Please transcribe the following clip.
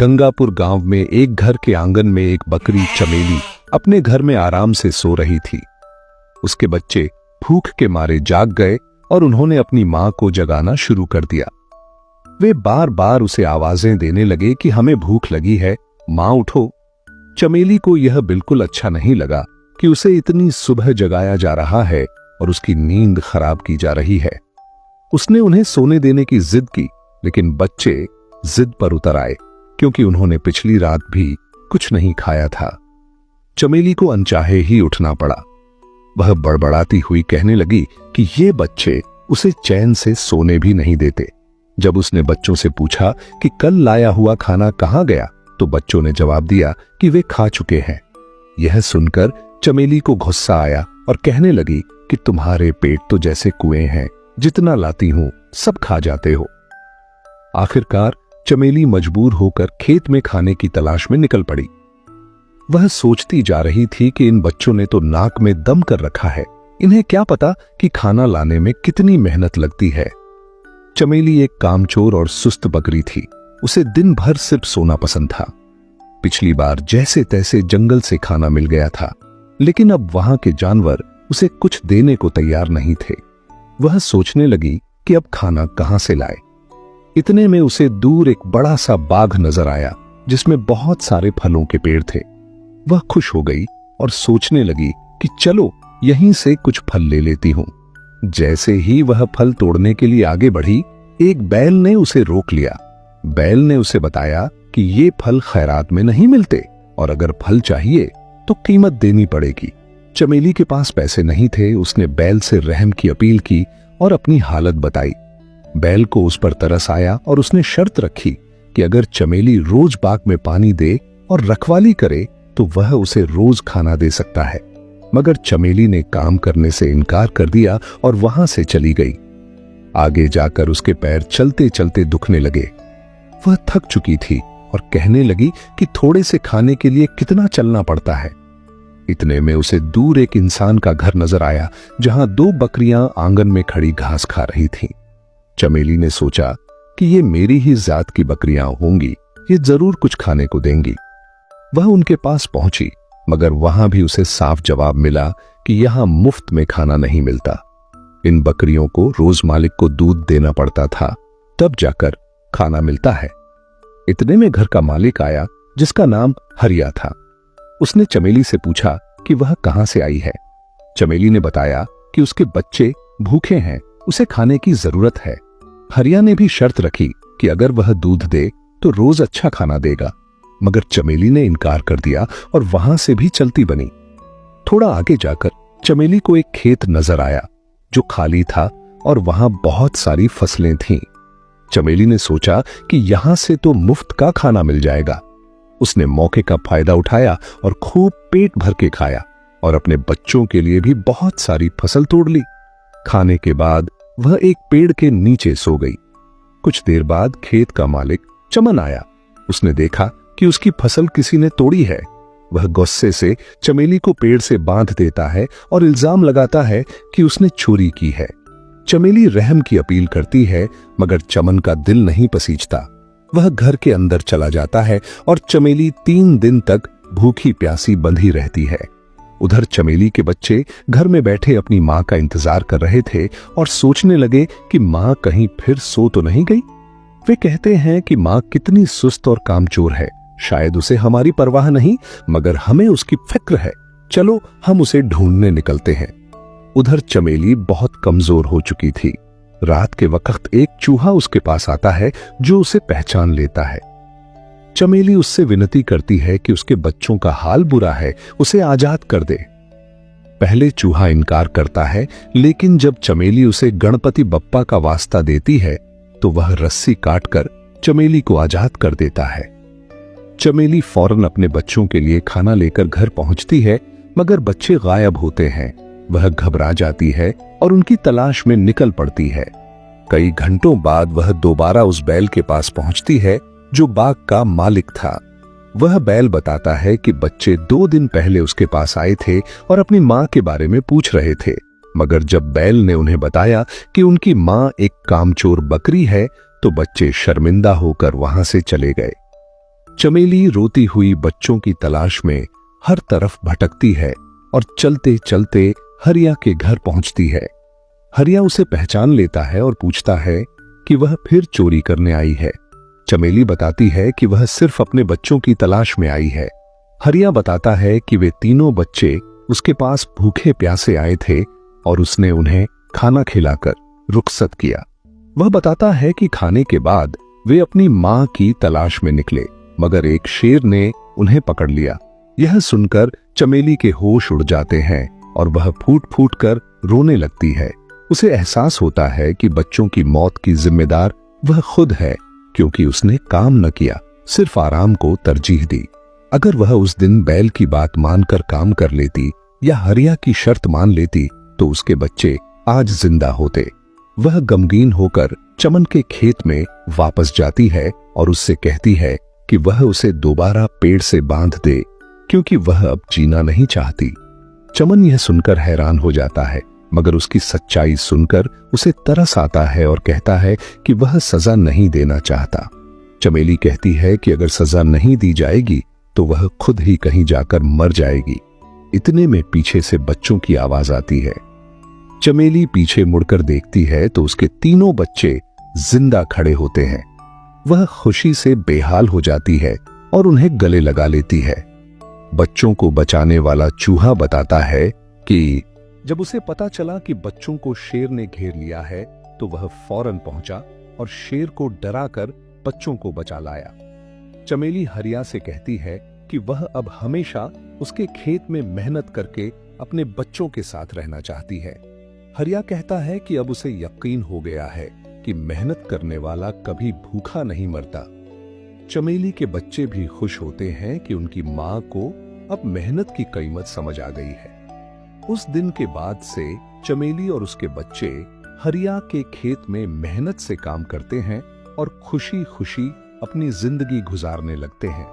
गंगापुर गांव में एक घर के आंगन में एक बकरी चमेली अपने घर में आराम से सो रही थी। उसके बच्चे भूख के मारे जाग गए और उन्होंने अपनी मां को जगाना शुरू कर दिया। वे बार बार उसे आवाजें देने लगे कि हमें भूख लगी है, मां उठो। चमेली को यह बिल्कुल अच्छा नहीं लगा कि उसे इतनी सुबह जगाया जा रहा है और उसकी नींद खराब की जा रही है। उसने उन्हें सोने देने की जिद की, लेकिन बच्चे जिद पर उतर आए क्योंकि उन्होंने पिछली रात भी कुछ नहीं खाया था। चमेली को अनचाहे ही उठना पड़ा। वह बड़बड़ाती हुई कहने लगी कि ये बच्चे उसे चैन से सोने भी नहीं देते। जब उसने बच्चों से पूछा कि कल लाया हुआ खाना कहां गया, तो बच्चों ने जवाब दिया कि वे खा चुके हैं। यह सुनकर चमेली को गुस्सा आया और कहने लगी कि तुम्हारे पेट तो जैसे कुएं हैं, जितना लाती हूं सब खा जाते हो। आखिरकार चमेली मजबूर होकर खेत में खाने की तलाश में निकल पड़ी। वह सोचती जा रही थी कि इन बच्चों ने तो नाक में दम कर रखा है, इन्हें क्या पता कि खाना लाने में कितनी मेहनत लगती है। चमेली एक कामचोर और सुस्त बकरी थी। उसे दिन भर सिर्फ सोना पसंद था। पिछली बार जैसे तैसे जंगल से खाना मिल गया था, लेकिन अब वहां के जानवर उसे कुछ देने को तैयार नहीं थे। वह सोचने लगी कि अब खाना कहां से लाए। इतने में उसे दूर एक बड़ा सा बाग नजर आया जिसमें बहुत सारे फलों के पेड़ थे। वह खुश हो गई और सोचने लगी कि चलो यहीं से कुछ फल ले लेती हूं। जैसे ही वह फल तोड़ने के लिए आगे बढ़ी, एक बैल ने उसे रोक लिया। बैल ने उसे बताया कि ये फल खैरात में नहीं मिलते और अगर फल चाहिए तो कीमत देनी पड़ेगी। चमेली के पास पैसे नहीं थे। उसने बैल से रहम की अपील की और अपनी हालत बताई। बैल को उस पर तरस आया और उसने शर्त रखी कि अगर चमेली रोज बाग में पानी दे और रखवाली करे तो वह उसे रोज खाना दे सकता है। मगर चमेली ने काम करने से इनकार कर दिया और वहां से चली गई। आगे जाकर उसके पैर चलते चलते दुखने लगे। वह थक चुकी थी और कहने लगी कि थोड़े से खाने के लिए कितना चलना पड़ता है। इतने में उसे दूर एक इंसान का घर नजर आया जहां दो बकरियां आंगन में खड़ी घास खा रही थीं। चमेली ने सोचा कि ये मेरी ही जात की बकरियां होंगी, ये जरूर कुछ खाने को देंगी। वह उनके पास पहुंची, मगर वहां भी उसे साफ जवाब मिला कि यहां मुफ्त में खाना नहीं मिलता। इन बकरियों को रोज मालिक को दूध देना पड़ता था, तब जाकर खाना मिलता है। इतने में घर का मालिक आया जिसका नाम हरिया था। उसने चमेली से पूछा कि वह कहां से आई है। चमेली ने बताया कि उसके बच्चे भूखे हैं, उसे खाने की जरूरत है। हरिया ने भी शर्त रखी कि अगर वह दूध दे तो रोज अच्छा खाना देगा, मगर चमेली ने इनकार कर दिया और वहां से भी चलती बनी। थोड़ा आगे जाकर चमेली को एक खेत नजर आया जो खाली था और वहां बहुत सारी फसलें थीं। चमेली ने सोचा कि यहां से तो मुफ्त का खाना मिल जाएगा। उसने मौके का फायदा उठाया और खूब पेट भर के खाया और अपने बच्चों के लिए भी बहुत सारी फसल तोड़ ली। खाने के बाद वह एक पेड़ के नीचे सो गई। कुछ देर बाद खेत का मालिक चमन आया। उसने देखा कि उसकी फसल किसी ने तोड़ी है। वह गुस्से से चमेली को पेड़ से बांध देता है और इल्जाम लगाता है कि उसने चोरी की है। चमेली रहम की अपील करती है, मगर चमन का दिल नहीं पसीजता। वह घर के अंदर चला जाता है और चमेली 3 दिन तक भूखी प्यासी बंधी रहती है। उधर चमेली के बच्चे घर में बैठे अपनी मां का इंतजार कर रहे थे और सोचने लगे कि मां कहीं फिर सो तो नहीं गई। वे कहते हैं कि मां कितनी सुस्त और कामचोर है, शायद उसे हमारी परवाह नहीं, मगर हमें उसकी फिक्र है। चलो हम उसे ढूंढने निकलते हैं। उधर चमेली बहुत कमजोर हो चुकी थी। रात के वक्त एक चूहा उसके पास आता है जो उसे पहचान लेता है। चमेली उससे विनती करती है कि उसके बच्चों का हाल बुरा है, उसे आजाद कर दे। पहले चूहा इनकार करता है, लेकिन जब चमेली उसे गणपति बप्पा का वास्ता देती है तो वह रस्सी काटकर चमेली को आजाद कर देता है। चमेली फौरन अपने बच्चों के लिए खाना लेकर घर पहुंचती है, मगर बच्चे गायब होते हैं। वह घबरा जाती है और उनकी तलाश में निकल पड़ती है। कई घंटों बाद वह दोबारा उस बैल के पास पहुंचती है जो बाग का मालिक था। वह बैल बताता है कि बच्चे 2 दिन पहले उसके पास आए थे और अपनी मां के बारे में पूछ रहे थे, मगर जब बैल ने उन्हें बताया कि उनकी मां एक कामचोर बकरी है तो बच्चे शर्मिंदा होकर वहां से चले गए। चमेली रोती हुई बच्चों की तलाश में हर तरफ भटकती है और चलते चलते हरिया के घर पहुंचती है। हरिया उसे पहचान लेता है और पूछता है कि वह फिर चोरी करने आई है। चमेली बताती है कि वह सिर्फ अपने बच्चों की तलाश में आई है। हरिया बताता है कि वे तीनों बच्चे उसके पास भूखे प्यासे आए थे और उसने उन्हें खाना खिलाकर रुखसत किया। वह बताता है कि खाने के बाद वे अपनी मां की तलाश में निकले, मगर एक शेर ने उन्हें पकड़ लिया। यह सुनकर चमेली के होश उड़ जाते हैं और वह फूट फूट कर रोने लगती है। उसे एहसास होता है कि बच्चों की मौत की जिम्मेदार वह खुद है, क्योंकि उसने काम न किया, सिर्फ आराम को तरजीह दी। अगर वह उस दिन बैल की बात मानकर काम कर लेती या हरिया की शर्त मान लेती तो उसके बच्चे आज जिंदा होते। वह गमगीन होकर चमन के खेत में वापस जाती है और उससे कहती है कि वह उसे दोबारा पेड़ से बांध दे, क्योंकि वह अब जीना नहीं चाहती। चमन यह सुनकर हैरान हो जाता है, मगर उसकी सच्चाई सुनकर उसे तरस आता है और कहता है कि वह सजा नहीं देना चाहता। चमेली कहती है कि अगर सजा नहीं दी जाएगी तो वह खुद ही कहीं जाकर मर जाएगी। इतने में पीछे से बच्चों की आवाज आती है। चमेली पीछे मुड़कर देखती है तो उसके तीनों बच्चे जिंदा खड़े होते हैं। वह खुशी से बेहाल हो जाती है और उन्हें गले लगा लेती है। बच्चों को बचाने वाला चूहा बताता है कि जब उसे पता चला कि बच्चों को शेर ने घेर लिया है तो वह फौरन पहुंचा और शेर को डराकर बच्चों को बचा लाया। चमेली हरिया से कहती है कि वह अब हमेशा उसके खेत में मेहनत करके अपने बच्चों के साथ रहना चाहती है। हरिया कहता है कि अब उसे यकीन हो गया है कि मेहनत करने वाला कभी भूखा नहीं मरता। चमेली के बच्चे भी खुश होते हैं कि उनकी मां को अब मेहनत की कीमत समझ आ गई है। उस दिन के बाद से चमेली और उसके बच्चे हरिया के खेत में मेहनत से काम करते हैं और खुशी खुशी अपनी जिंदगी गुजारने लगते हैं।